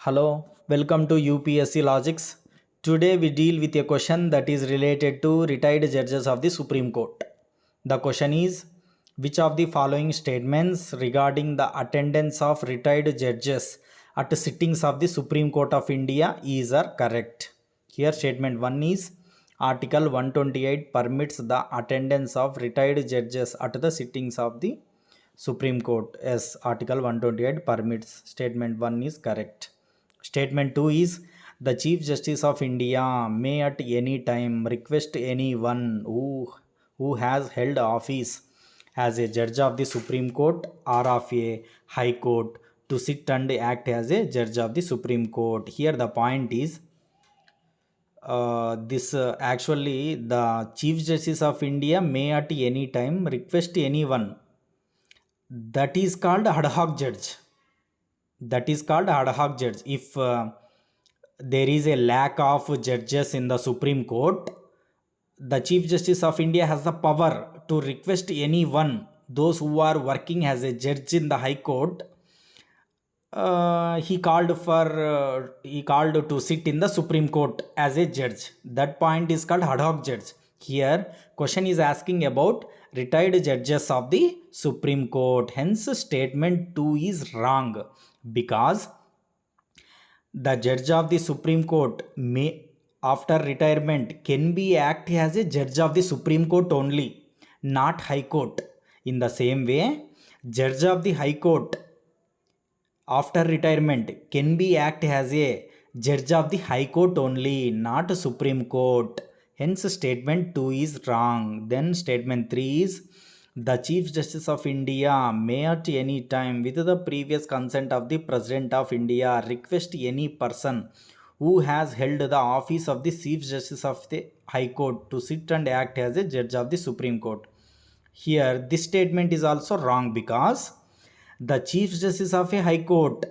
Hello, welcome to UPSC Logics. Today we deal with a question that is related to retired judges of the Supreme Court. The question is, which of the following statements regarding the attendance of retired judges at sittings of the Supreme Court of India are correct? Here statement 1 is, Article 128 permits the attendance of retired judges at the sittings of the Supreme Court. Yes, Article 128 permits. Statement 1 is correct. Statement 2 is, the Chief Justice of India may at any time request anyone who has held office as a judge of the Supreme Court or of a High Court to sit and act as a judge of the Supreme Court. Here the point is, actually the Chief Justice of India may at any time request anyone. That is called ad hoc judge. That is called ad hoc judge. If there is a lack of judges in the Supreme Court, the Chief Justice of India has the power to request anyone, those who are working as a judge in the High Court. He called to sit in the Supreme Court as a judge. That point is called ad hoc judge. Here question is asking about retired judges of the Supreme Court. Hence statement 2 is wrong, because the judge of the Supreme Court may after retirement can be act as a judge of the Supreme Court only, not High Court. In the same way, judge of the High Court after retirement can be act as a judge of the High Court only, not Supreme Court. Hence statement 2 is wrong. Then statement 3 is, the Chief Justice of India may at any time with the previous consent of the President of India request any person who has held the office of the Chief Justice of the High Court to sit and act as a judge of the Supreme Court. Here this statement is also wrong, because the Chief Justice of a High Court,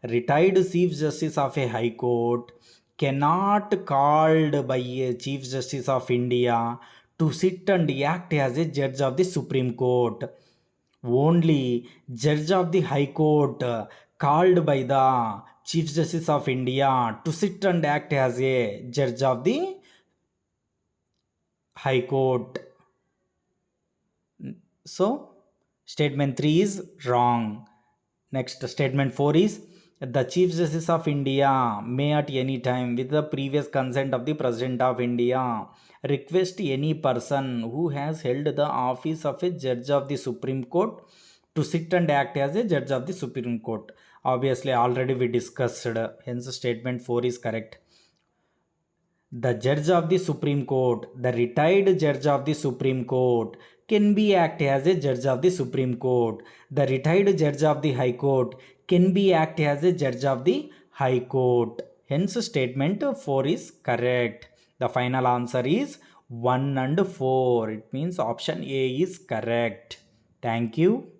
retired Chief Justice of a High Court, cannot called by a Chief Justice of India to sit and act as a judge of the Supreme Court. Only judge of the High Court called by the Chief Justice of India to sit and act as a judge of the High Court. So statement 3 is wrong. Next, statement 4 is, the Chief Justice of India may at any time with the previous consent of the President of India request any person who has held the office of a judge of the Supreme Court to sit and act as a judge of the Supreme Court. Obviously already we discussed, hence statement 4 is correct. The judge of the Supreme Court, the retired judge of the Supreme Court, can be act as a judge of the Supreme Court. The retired judge of the High Court can be act as a judge of the High Court. Hence statement 4 is correct. The final answer is 1 and 4. It means option A is correct. Thank you.